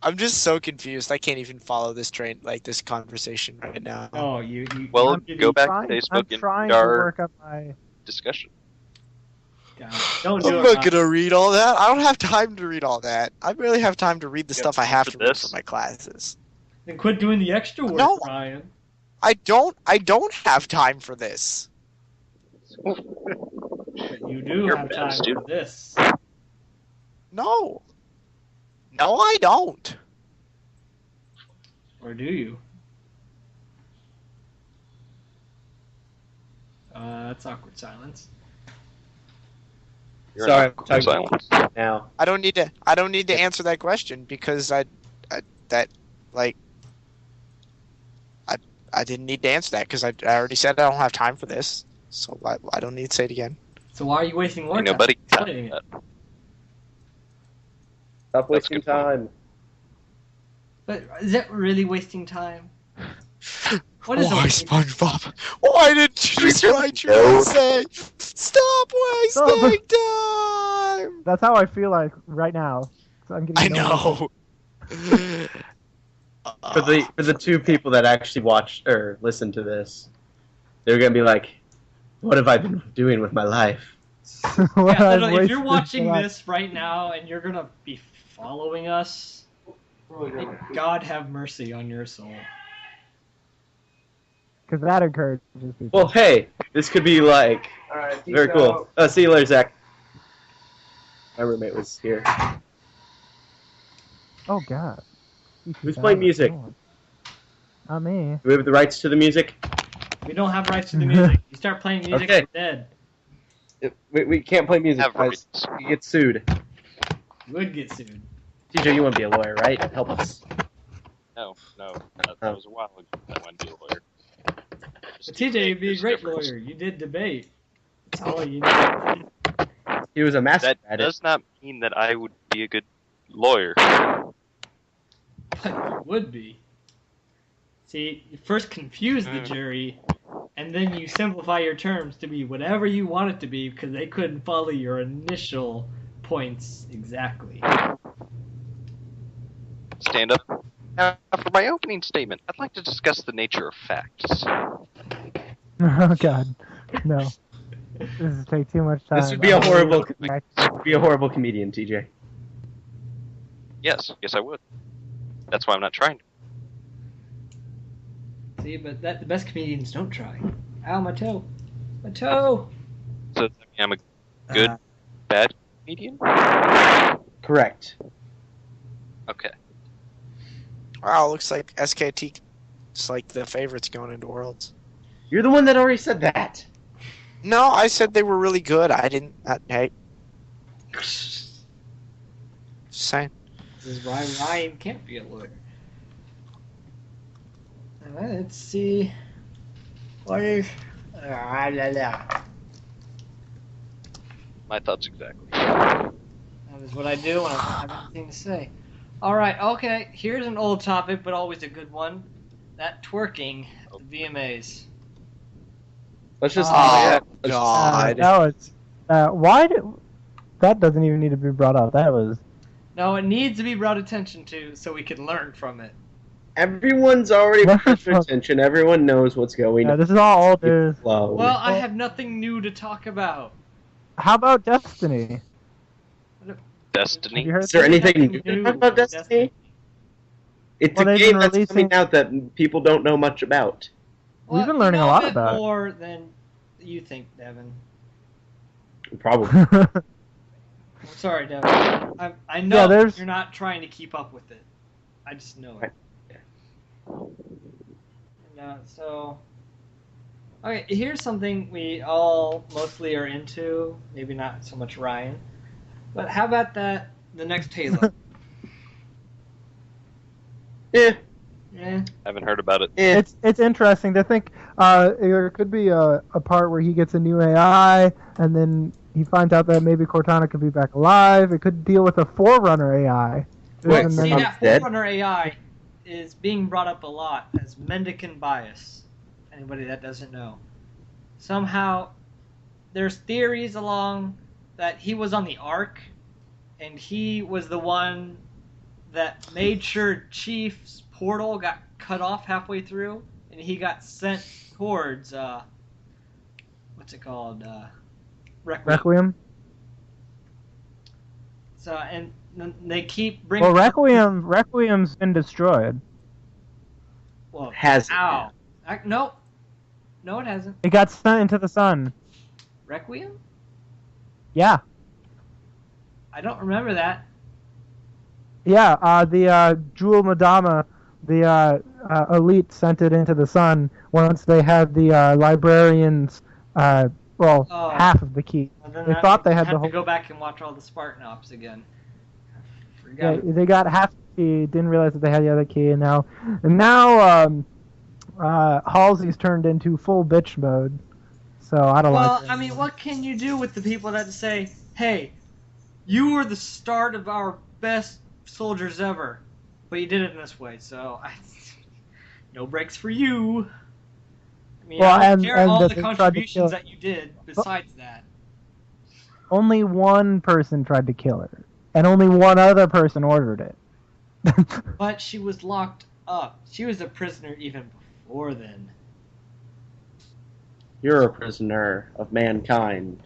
I'm just so confused. I can't even follow this train, like this conversation right now. Oh, you Well, you go back I'm to Facebook and trying read to our work up my. discussion. God, don't do I'm it, not Ryan. gonna read all that. I don't have time to read all that. I barely have time to read the You stuff have I have time to for read this? for my classes. Then quit doing the extra work, No. Ryan. I don't have time for this. But you do You're a have bad time for student. this. No. No, I don't. Or do you? That's awkward silence. You're Sorry, in I'm talking silence. now. I don't need to answer that question because I didn't need to answer that because I already said I don't have time for this. So I don't need to say it again. So why are you wasting more Ain't time nobody explaining it? Stop wasting good point. time. But is that really wasting time? What is Why, a SpongeBob? Why didn't you just Really write your no. essay? Stop wasting time! That's how I feel like right now. So I'm I getting no know. For the two people that actually watch or listen to this, they're gonna be like, "What have I been doing with my life?" What Yeah, I've literally, if you're wasted watching my life. this right now and you're gonna be following us, may God have mercy on your soul. Because that encourages people. Well, hey, this could be like very cool. See you later, Zach. My roommate was here. Oh God. Who's playing music? Not me. Do we have the rights to the music? We don't have rights to the music. You start playing music, Okay. you're dead. We can't play music, Have guys. rights. You get sued. You would get sued. TJ, you want to be a lawyer, right? Help us. No, that was a while ago. I wanted to be a lawyer. But TJ, you'd be a great lawyer. You did debate. That's all you need. He was a master That at it. does not mean that I would be a good lawyer. But you would be. See, you first confuse the jury, and then you simplify your terms to be whatever you want it to be because they couldn't follow your initial points exactly. Stand up. Now, for my opening statement, I'd like to discuss the nature of facts. Oh God. No. This would take too much time. This would be a horrible comedian, TJ. Yes, I would. That's why I'm not trying. See, but the best comedians don't try. Ow, my toe. My toe! So does that mean I'm a good, bad comedian? Correct. Okay. Wow, looks like SKT is like the favorites going into Worlds. You're the one that already said that. No, I said they were really good. I didn't. Hey. Just saying. This is why Ryan can't be a lawyer. Alright, let's see. What is. My thoughts exactly. That is what I do when I don't have anything to say. Alright, okay, here's an old topic, but always a good one. That twerking at the VMAs. Let's just. Oh, let's God. That was. Why did. That doesn't even need to be brought up. That was. No, it needs to be brought attention to so we can learn from it. Everyone's already What the paying fuck? attention. Everyone knows what's going on. This is all old news. Flow. Well, I have nothing new to talk about. How about Destiny? Have Destiny. you heard Is there that? anything new to talk about Destiny? It's Well, a they've game been that's releasing- coming out that people don't know much about. We've been learning a lot about it. more than you think, Devin. Probably. I'm sorry, Devin. I know Yeah, there's- you're not trying to keep up with it. I just know it. Yeah. So Okay, here's something we all mostly are into. Maybe not so much Ryan, but how about the next Halo? Eh, Yeah. Haven't heard about it. It's interesting to think there could be a part where he gets a new AI and then he finds out that maybe Cortana could be back alive. It could deal with a Forerunner AI. Wait, And See, then- that dead? Forerunner AI is being brought up a lot as Mendicant bias. Anybody that doesn't know. Somehow, there's theories along that he was on the Ark, and he was the one that made sure Chief's portal got cut off halfway through, and he got sent towards, what's it called? Requiem. Requiem. So, and they keep bringing Well, up- Requiem's been destroyed. Well, Has it ow. No, it hasn't. It got sent into the sun. Requiem? Yeah. I don't remember that. Yeah, the Jewel Madama, the elite sent it into the sun once they had the librarians, Oh. half of the key. And then They I thought they had have the to whole. go back and watch all the Spartan ops again. I Yeah, forgot. they got half the key, didn't realize that they had the other key, and now Halsey's turned into full bitch mode. So I don't Well, like. I mean, what can you do with the people that say, "Hey, you were the start of our best soldiers ever, but you did it in this way, so no breaks for you." I mean, Well, I don't and- care and all that the they tried to contributions kill- that you did besides that. Only one person tried to kill her, and only one other person ordered it. But she was locked up. She was a prisoner even before then. You're a prisoner of mankind.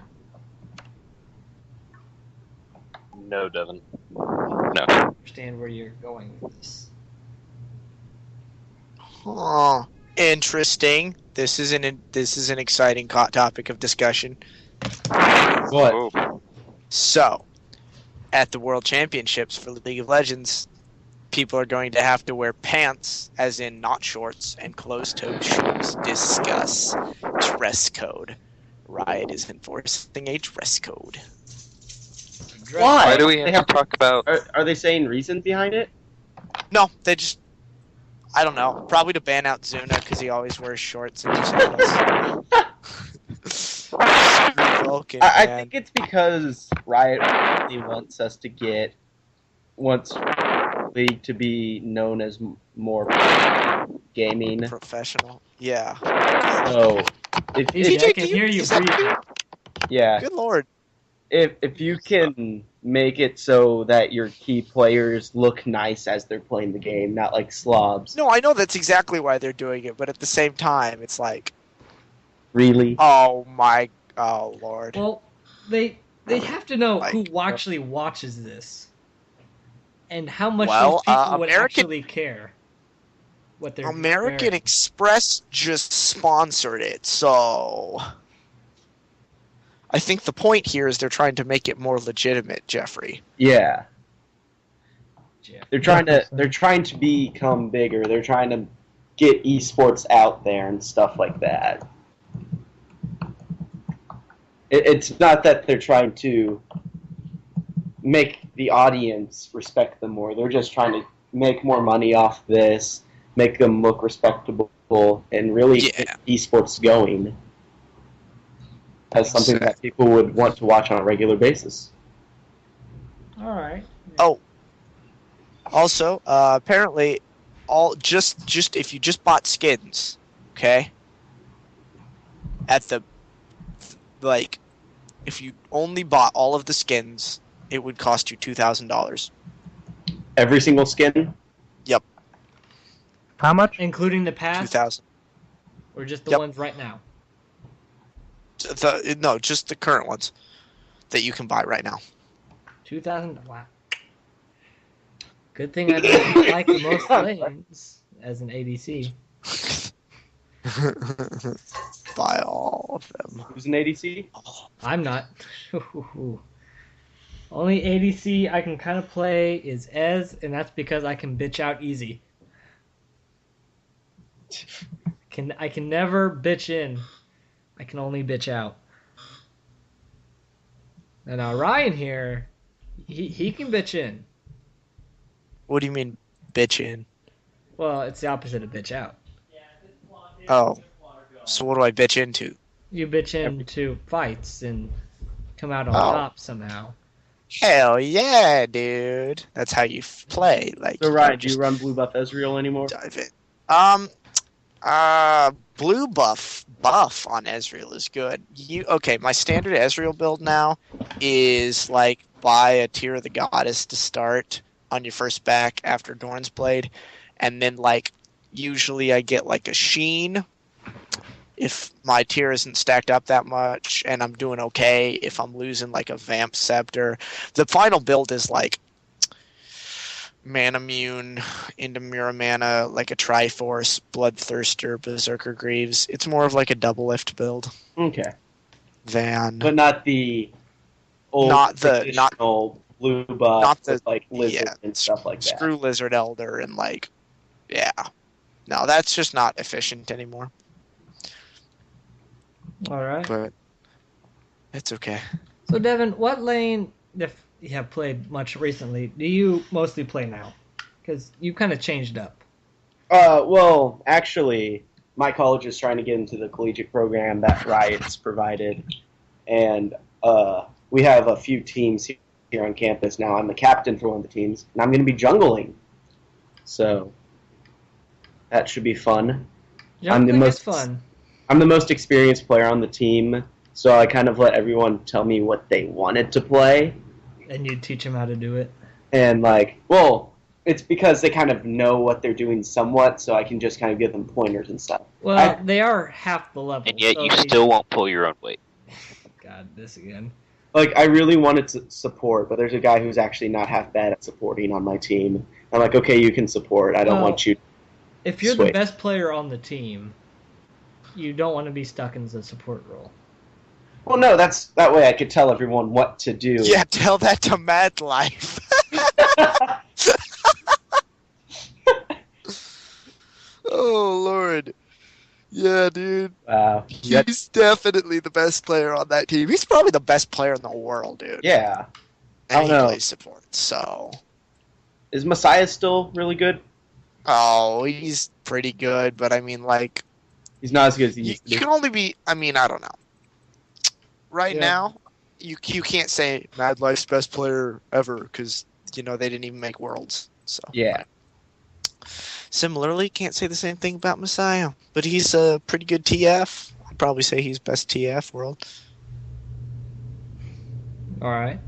No, Devin. I No. understand where you're going with this. Huh. Interesting. This is an exciting topic of discussion. What? Oh. So, at the World Championships for League of Legends, people are going to have to wear pants, as in not shorts, and closed-toed shoes. Discuss dress code. Riot is enforcing a dress code. Why? Why do we They have to talk about? Are they saying reasons behind it? No, they just... I don't know. Probably to ban out Zuna, because he always wears shorts and sandals. Screw Vulcan, I man. think it's because Riot really wants League to be known as more gaming. Professional. Yeah. So, if TJ, I can do you- hear you is that breathing. you? yeah, Good lord. if you can make it so that your key players look nice as they're playing the game, not like slobs. No, I know that's exactly why they're doing it, but at the same time, it's like, Really? oh lord. Well, they have to know Like, who actually watches this, and how much Well, those people would American- actually care. What they're American wearing. Express just sponsored it, so I think the point here is they're trying to make it more legitimate, Jeffrey. Yeah. Yeah. They're trying to become bigger. They're trying to get esports out there and stuff like that. It's not that they're trying to make the audience respect them more. They're just trying to make more money off this, make them look respectable, and really Yeah. get esports going as something that people would want to watch on a regular basis. All right. Oh, also, apparently, just if you just bought skins, okay, at the if you only bought all of the skins, it would cost you $2,000. Every single skin? How much? Including the past, 2,000. or just the Yep. ones right now? No, just the current ones that you can buy right now. 2,000. Wow. Good thing I don't like the most lanes as an ADC. Buy all of them. Who's an ADC? I'm not. Only ADC I can kind of play is Ez, and that's because I can bitch out easy. I can never bitch in. I can only bitch out. And now Ryan here, he can bitch in. What do you mean, bitch in? Well, it's the opposite of bitch out. Oh, so what do I bitch into? You bitch into fights and come out on Oh. top somehow. Hell yeah, dude. That's how you play. Like, So you Ryan, don't do you run Blue Buff Ezreal anymore? dive in. Blue buff on Ezreal is good. Okay, my standard Ezreal build now is like buy a Tear of the Goddess to start on your first back after Dorn's Blade, and then like usually I get like a Sheen if my tier isn't stacked up that much, and I'm doing okay if I'm losing like a Vamp Scepter. The final build is like Manamune into Muramana, like a Triforce, Bloodthirster, Berserker Greaves. It's more of like a double lift build Okay. than But not the old traditional blue buff not the- with like lizard yeah, and stuff like that. Screw Lizard Elder and like, yeah. No, that's just not efficient anymore. All right. But it's okay. So Devin, what lane, if you have played much recently, do you mostly play now? Because you kind of changed up. Well, actually, my college is trying to get into the collegiate program that Riot's provided, and we have a few teams here on campus now. I'm the captain for one of the teams, and I'm going to be jungling. So that should be fun. Jumping is fun. I'm the most experienced player on the team, so I kind of let everyone tell me what they wanted to play. And you teach them how to do it. And like, well, it's because they kind of know what they're doing somewhat, so I can just kind of give them pointers and stuff. Well, they are half the level. And yet so you they- still won't pull your own weight. God, this again. Like, I really wanted to support, but there's a guy who's actually not half bad at supporting on my team. I'm like, okay, you can support. I don't want you. If you're the Switch. best player on the team, you don't want to be stuck in the support role. Well, no, that way I could tell everyone what to do. Yeah, tell that to Mad Life. Oh, Lord. Yeah, dude. Wow. He's definitely the best player on that team. He's probably the best player in the world, dude. Yeah. And I he don't know. plays support, so... Is Messiah still really good? Oh, he's pretty good, but I mean, like... He's not as good as he You, used to you be. can only be... I mean, I don't know. Right Yeah. now, you can't say Mad Life's best player ever, because, you know, they didn't even make Worlds, so... Yeah. Similarly, can't say the same thing about Messiah, but he's a pretty good TF. I'd probably say he's best TF world. All right.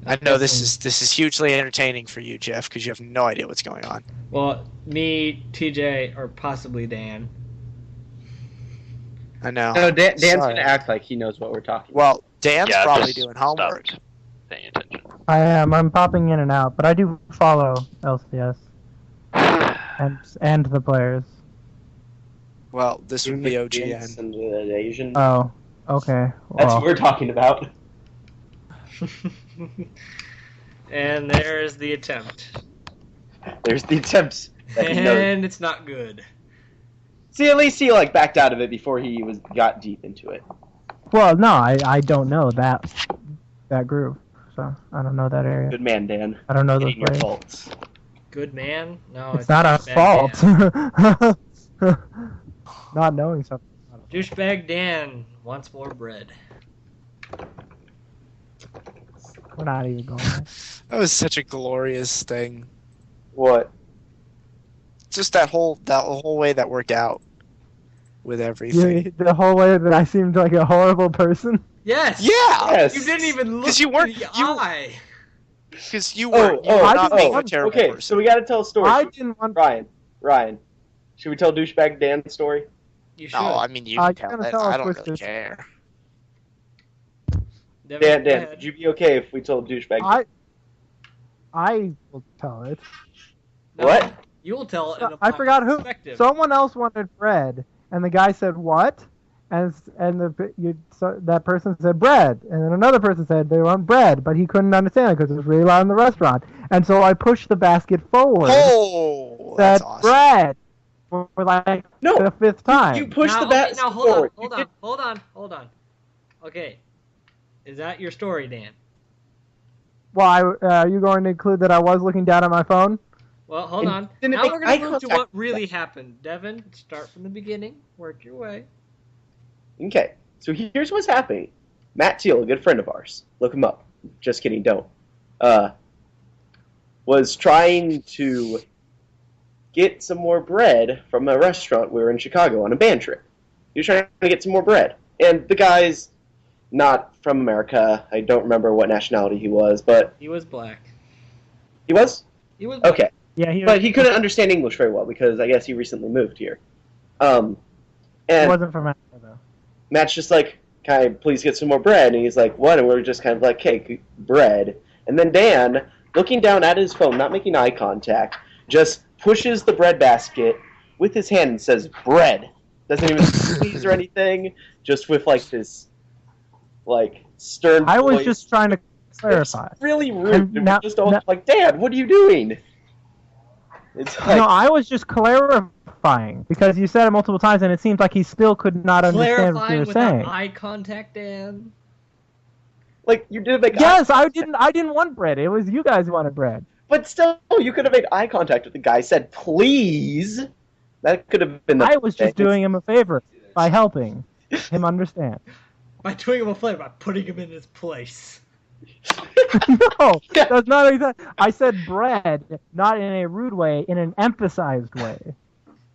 I know this is hugely entertaining for you, Jeff, because you have no idea what's going on. Well, me, TJ, or possibly Dan. I know. No, Dan's Sorry. going to act like he knows what we're talking about. Well, Dan's Yeah, I probably just doing homework. stopped paying attention. I am. I'm popping in and out, but I do follow LCS and the players. Well, this would be Indians OGN. and the Asian. Oh, okay. That's Well, what we're talking about. And there's the attempt. There's the attempts that he knows. And it's not good. See, at least he like backed out of it before he got deep into it. well, no, I don't know that group, so I don't know that area. Good man, Dan. I don't know those Hitting your players. faults. Good man? No, It's not a douchebag fault. Dan. Not knowing something. Douchebag Dan wants more bread. We're not even going there. That was such a glorious thing. What? Just that whole way that worked out with everything. The whole way that I seemed like a horrible person. Yes! Yeah, Yes. You didn't even look 'Cause you weren't- in the you- eye. because you were I not didn't being a want- terrible Okay, person. so we got to tell a story. I didn't want. Ryan, should we tell douchebag Dan's story? You should. No, I mean you I can tell can't that. tell I us don't which really is- care. Devin, go Dan, ahead. would you be okay if we told douchebag? I will tell it. No, What? You will tell it in a I forgot who. perspective. Someone else wanted bread, and the guy said what? And that person said bread, and then another person said they want bread, but he couldn't understand it because it was really loud in the restaurant. And so I pushed the basket forward. Oh, Said that's awesome. bread for like No, the 5th time. You push now, the bat okay, now forward. hold on. Okay, is that your story, Dan? Well, are you going to include that I was looking down at my phone? Well, hold on. didn't Now make we're eye going to move to contact what with really happened. Devin, start from the beginning. Work your way. Okay, so here's what's happening. Matt Teal, a good friend of ours, look him up. Just kidding, don't. Was trying to get some more bread from a restaurant. We were in Chicago on a band trip. He was trying to get some more bread. And the guy's not from America. I don't remember what nationality he was, but... He was black. He was? He was black. Okay. Yeah, But he couldn't understand English very well because I guess he recently moved here. It And wasn't from Africa, though. Matt's just like, can I please get some more bread? And he's like, what? And we're just kind of like, hey, bread. And then Dan, looking down at his phone, not making eye contact, just pushes the bread basket with his hand and says, bread. Doesn't even squeeze or anything, just with like this, like, stern I was voice. just trying to clarify. It's really rude. And And now- we're just all like, Dad, what are you doing? It's like, No, I was just clarifying because you said it multiple times, and it seems like he still could not understand what you Clarifying were without saying. eye contact, Dan. like you did make Yes, I didn't want bread. It was you guys who wanted bread. But still, you could have made eye contact with the guy. Said, please. That could have been the I was just thing. doing him a favor by helping him understand. By doing him a favor, by putting him in his place. No, that's not exactly. I said bread, not in a rude way, in an emphasized way.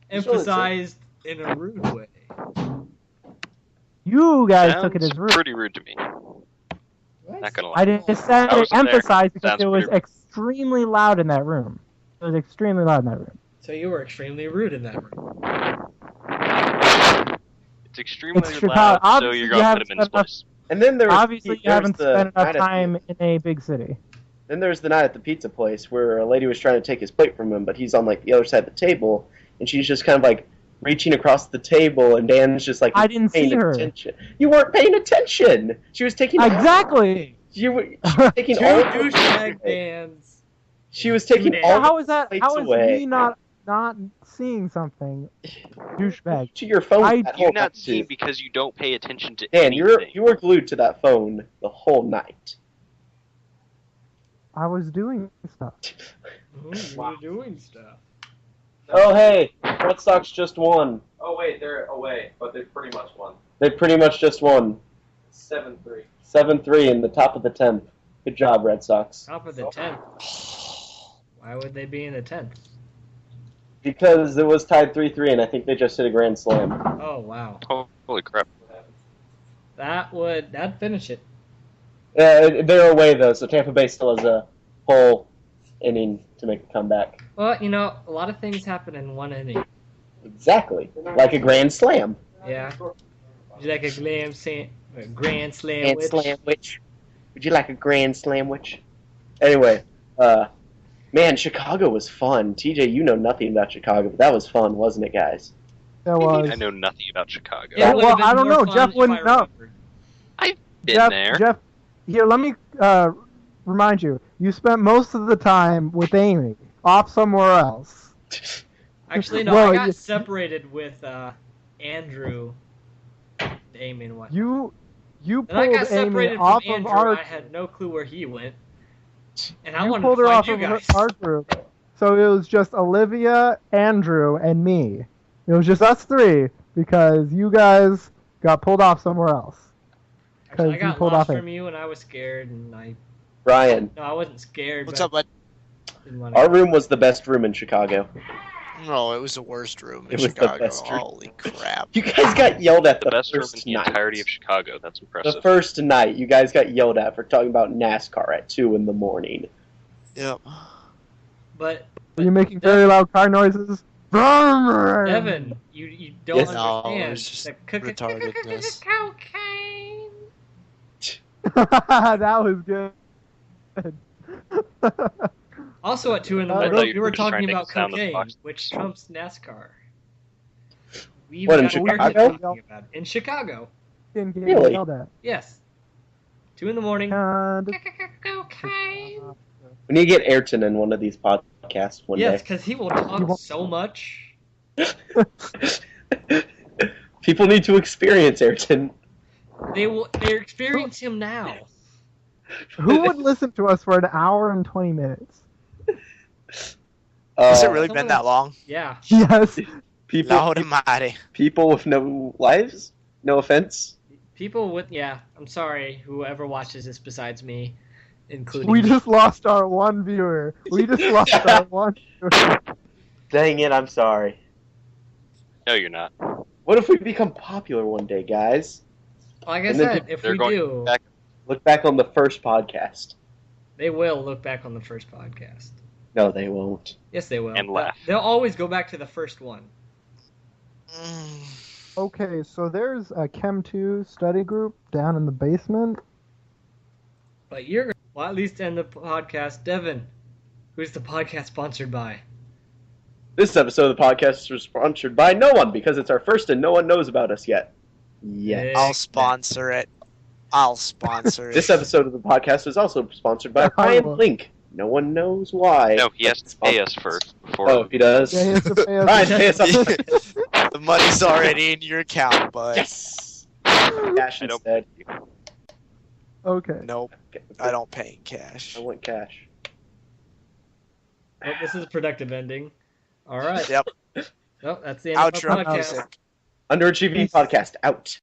Emphasized in a rude way. You guys Sounds took it as rude. pretty rude to me. What? Not gonna lie. I just said I it wasn't there. emphasized because Sounds it was pretty rude. extremely loud in that room. It was extremely loud in that room. So you were extremely rude in that room. It's extremely It's Chicago. loud, so Obviously, you're you gonna haven't put him in his spent enough- place. And then there was Obviously, you there haven't was the spent enough night at time the- in a big city. Then there was the night at the pizza place where a lady was trying to take his plate from him, but he's on like the other side of the table, and she's just kind of like reaching across the table, and Dan's just like I didn't paying see her. attention. You weren't paying attention. She was taking Exactly. She was taking Two all douchebag Dans. She was taking Two all How is that? plates How is away. me not seeing something? Douchebag. to your phone. I- that You're whole not night, seeing too. because you don't pay attention to Dan, you anything. were glued to that phone the whole night. I was doing stuff. Ooh, you were doing stuff. Oh hey, Red Sox just won. Oh wait, they're away, but they pretty much won. They pretty much just won 7-3. 7-3 in the top of the 10th. Good job, Red Sox. Top of the 10th. Why would they be in the 10th? Because it was tied 3-3, and I think they just hit a grand slam. Oh, wow. Holy crap. That'd finish it. They're away though, so Tampa Bay still has a whole inning to make a comeback. Well, you know, a lot of things happen in one inning. Exactly, like a grand slam. Yeah. Would you like a grand slam? Grand sandwich. Would you like a grand sandwich? Anyway, man, Chicago was fun. TJ, you know nothing about Chicago, but that was fun, wasn't it, guys? There was. I know nothing about Chicago. Yeah, it would've Well, been I don't more know. fun Jeff if wouldn't I know. remembered. Been there. Jeff, here, let me remind you. You spent most of the time with Amy, off somewhere else. Actually, no, Well, I got you- separated with Andrew, Amy, and what. You Then I pulled got Amy separated from off Andrew. of our. I had no clue where he went. And I You wanted pulled to her find off you of guys. our group, so it was just Olivia, Andrew, and me. It was just us three because you guys got pulled off somewhere else. Actually, I you got pulled lost off from you, and I was scared, and Brian, No, I wasn't scared. What's but up, bud? didn't wanna- our room was the best room in Chicago. No, it was the worst room in It was the Chicago. best room. Holy crap. You guys got yelled at The the best room first in the night. entirety of Chicago. That's The impressive. first night, you guys got yelled at for talking about NASCAR at 2 in the morning. Yep. But Are you making very loud car noises? Devin, you don't Yes. No, understand. it was just the retardedness. cocaine. That was good. Also, at 2 in the I morning, thought you we were were just trying talking to about make the sound of the cocaine, box. which trumps NASCAR. We What, in got weird Chicago? talking about it. In Chicago, Didn't get Really? yelled at. yes. 2 in the morning. Cocaine. We need to get Ayrton in one of these podcasts one Yes, day. because he will talk so much. People need to experience Ayrton. They're experiencing him now. Who would listen to us for an hour and 20 minutes? Has it really Someone- been that long? Yeah. Yes. Lord almighty. People with no lives? No offense. People with I'm sorry, whoever watches this besides me, including We me. just lost our one viewer. We just lost our one viewer. Dang it, I'm sorry. No, you're not. What if we become popular one day, guys? Like I And then said, if They're we going do, back. Look back on the first podcast. they will look back on the first podcast. No, they won't. Yes, they will. And laugh. They'll always go back to the first one. Okay, so there's a Chem 2 study group down in the basement. But well, at least end the podcast. Devin, who's the podcast sponsored by? This episode of the podcast is sponsored by no one because it's our first and no one knows about us yet. Yet. I'll sponsor it. I'll sponsor it. This episode of the podcast is also sponsored by Ryan Link. No one knows why. No, he has to pay us first before. Oh, he does. Yeah, he has to pay us. Ryan, pay us up. The money's already in your account, but Yes. Cash I don't- instead. Okay. nope, I don't pay in cash. I want cash. Oh, this is a productive ending. All right. Yep. Oh, that's the end of Outro our podcast. music. Underachieving podcast out.